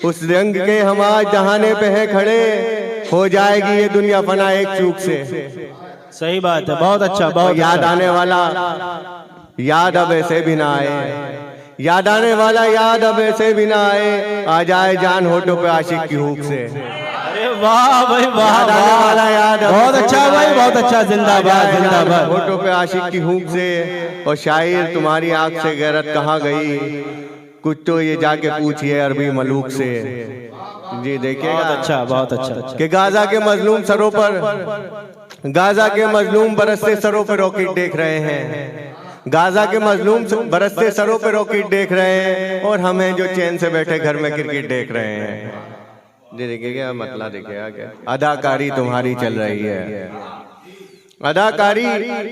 उस रंग के हम आज दहाने पे हैं खड़े, हो जाएगी ये दुनिया फना एक चूक से। सही बात है, बहुत अच्छा, बहुत याद अच्छा। आने वाला याद अब ऐसे भी ना आए, याद आने वाला याद अब ऐसे भी ना आए, आ जाए जान होठों पे आशिक की हुक से। अरे वाह भाई वाह, याद आने वाला याद अब बहुत ऐसे अच्छा भी ना भाई, आए, बहुत अच्छा, जिंदाबाद आ जाए जान जिंदाबाद। होठों पे आशिक की हुक से। और शायर तुम्हारी आंख से गैरत कहाँ गई, कुछ तो ये जाके पूछिए अरबी मलूक से। जी देखिए बहुत अच्छा, बहुत अच्छा। कि गाजा के मजलूम सरों पर, गाजा के मजलूम बरसते सरों पर रॉकेट देख रहे हैं, गाजा के मजलूम बरसते सरों पर रॉकेट देख रहे हैं, और हम हैं जो चैन से बैठे घर में क्रिकेट देख रहे हैं। जी देखिए क्या मतलब, देखिएगा क्या अदाकारी तुम्हारी चल रही है, अदाकारी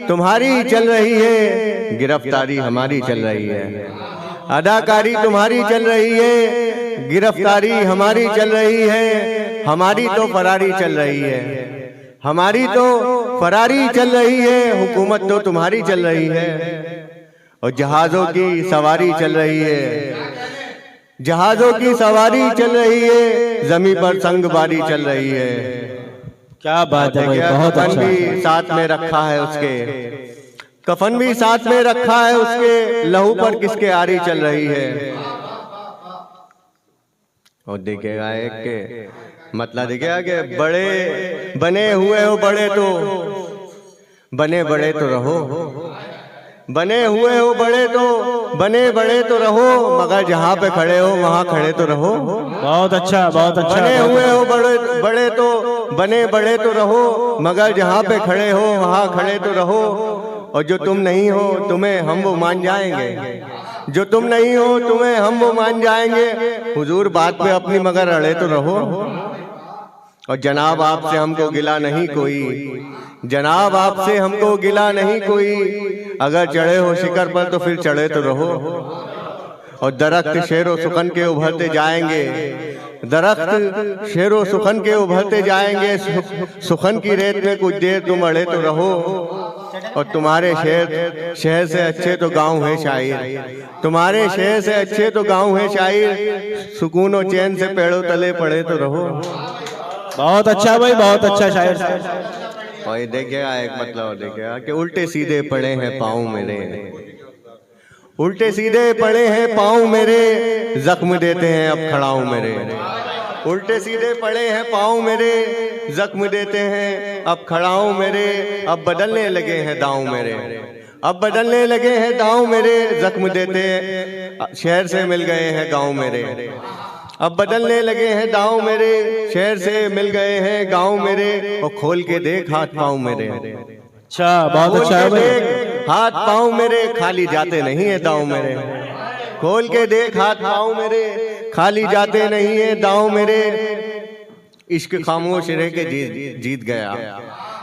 तुम्हारी चल रही है, गिरफ्तारी हमारी चल रही है। अदाकारी तुम्हारी चल रही है, गिरफ्तारी हमारी चल रही है, हमारी तो फरारी चल रही है, हमारी तो फरारी चल रही है, हुकूमत तो तुम्हारी चल रही है। और जहाजों की सवारी चल रही है, जहाजों की सवारी चल रही है, जमीन पर संगबारी चल रही है। क्या बात है भाई, बहुत कफन अच्छा। भी साथ में रखा है उसके, कफन भी साथ में रखा है उसके, लहू पर किसके आरी चल रही है। और देखिएगा एक के मतलब, देखिएगा कि बड़े बने हुए हो बड़े तो बने बड़े तो रहो, बने हुए हो बड़े तो बने बड़े तो रहो, मगर जहाँ पे खड़े हो वहाँ खड़े तो रहो। बहुत अच्छा, बहुत अच्छा। बने हुए हो बड़े बड़े तो बने बड़े तो रहो, मगर जहाँ पे खड़े हो वहाँ खड़े तो रहो। और जो तुम नहीं हो तुम्हें हम वो मान जाएंगे, जो तुम नहीं हो तुम्हें हम वो मान जाएंगे। हुजूर बात पे अपनी मगर अड़े तो रहो। और जनाब आपसे हमको गिला नहीं कोई, जनाब आपसे हमको गिला नहीं कोई, अगर चढ़े हो शिखर पर तो फिर चढ़े तो रहो। और दरख्त शेरो सुखन के उभरते जाएंगे, दरख्त शेरो सुखन के उभरते जाएंगे, सुखन की रेत में कुछ देर तुम अड़े तो रहो। और तुम्हारे शहर से अच्छे तो गांव है शायर, तुम्हारे शहर से अच्छे तो गांव है शायर, सुकून और चैन से पेड़ों तले पड़े तो रहो। बहुत अच्छा भाई, बहुत अच्छा शायर। और ये देखिएगा एक मतलब, देखिएगा कि उल्टे सीधे पड़े हैं पाँव मेरे, उल्टे सीधे पड़े हैं पाँव मेरे, जख्म देते हैं अब खड़ा हूं मेरे। उल्टे सीधे पड़े हैं पाँव मेरे, जख्म देते हैं अब खड़ा हूं मेरे। अब बदलने लगे हैं दांव मेरे, अब बदलने लगे हैं दांव मेरे, जख्म देते शहर से मिल गए हैं गाँव मेरे। अब बदलने लगे हैं दांव मेरे, शहर से मिल गए हैं गाँव मेरे। और खोल के देख हाथ पाँव मेरे, अच्छा, बहुत अच्छा है भाई। हाथ पाँव मेरे खाली जाते नहीं है दांव मेरे, खोल के देख हाथ पाँव मेरे खाली जाते नहीं है दांव मेरे। इश्क खामोश रह के जीत गया,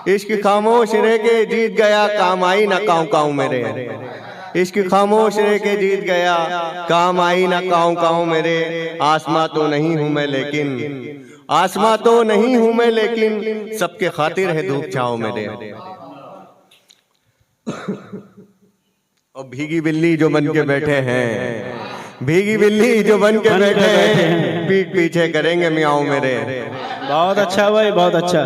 इश्क खामोश रह के जीत गया, काम आई ना काऊ काऊ मेरे। इश्क खामोश रह के जीत गया, काम आई ना काऊ काऊ मेरे। आसमां तो नहीं हूं मैं लेकिन, आसमां तो नहीं हूं मैं लेकिन, सबके खातिर है धूप छाओ मेरे। और भीगी बिल्ली जो बन के बैठे हैं, भीगी बिल्ली जो बन के बैठे हैं, पीठ पीछे करेंगे मियाओ मेरे। बहुत अच्छा भाई, बहुत अच्छा।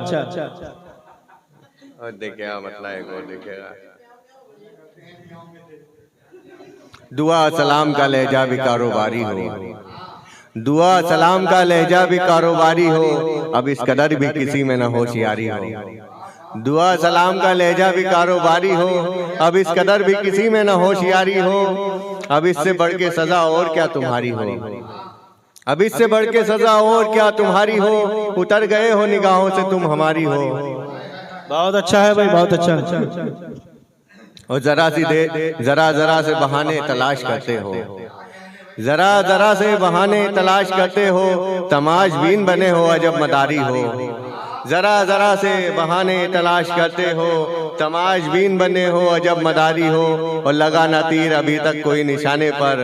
और देखिएगा मतलब एक और देखिएगा, दुआ सलाम का लहजा भी कारोबारी हो, दुआ सलाम का लहजा भी कारोबारी हो, अब इस कदर भी किसी में न होशियारी हो। दुआ सलाम का लहजा भी कारोबारी हो, अब इस कदर भी किसी में न होशियारी हो। अब इससे बढ़ के सजा और क्या तुम्हारी हो, अब इससे बढ़ के सजा और क्या तुम्हारी हो, उतर गए हो निगाहों से तुम हमारी हो। बहुत अच्छा है भाई, बहुत अच्छा। और जरा जरा से बहाने तलाश करते हो, जरा जरा से बहाने तलाश करते हो, तमाशबीन बने हो अजब मदारी हो। जरा जरा से बहाने तलाश करते हो, तमाशबीन बने हो अजब मदारी हो। और लगा ना तीर अभी तक कोई निशाने पर,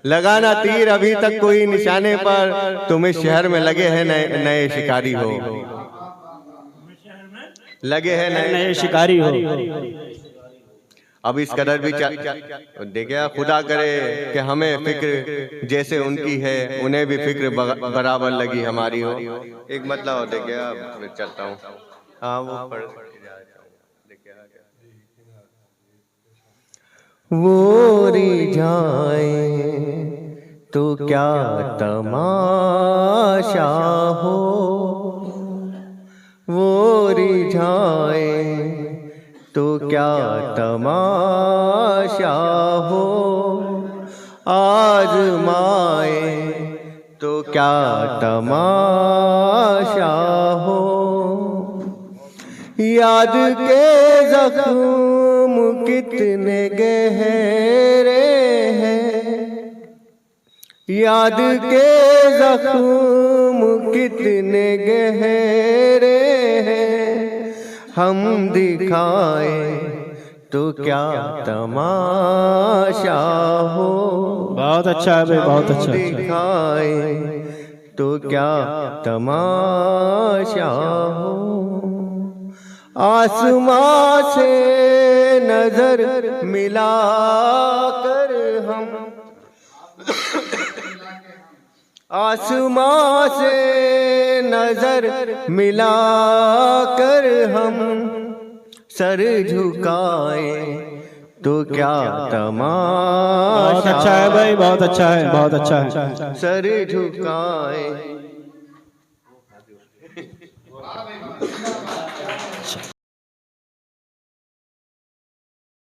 लगा ना तीर अभी तक कोई निशाने पर, तुम इस शहर में लगे हैं नए शिकारी हो, लगे हैं नए शिकारी हो। अब इस कदर भी देखिए, खुदा करे कि हमें फिक्र जैसे उनकी है उन्हें भी फिक्र बराबर लगी हमारी हो। एक मतलब देखिए, अब फिर चलता हूँ। हाँ वो पढ़ वो रिझाए तो क्या तमाशा हो, वो रिझाए तो क्या तमाशा हो, आजमाए तो क्या तमाशा हो, याद के जख्म कितने गहरे हैं, याद के जख्म कितने गहरे हैं, हम दिखाए तो क्या तमाशा हो। बहुत अच्छा है भाई, बहुत अच्छा। दिखाए तो क्या तमाशा हो, आसमां से नजर मिला कर हम, आसमां से नजर मिला कर हम, सर झुकाए तो क्या तमाशा। बहुत अच्छा है भाई, बहुत अच्छा है, बहुत अच्छा है। सर झुकाए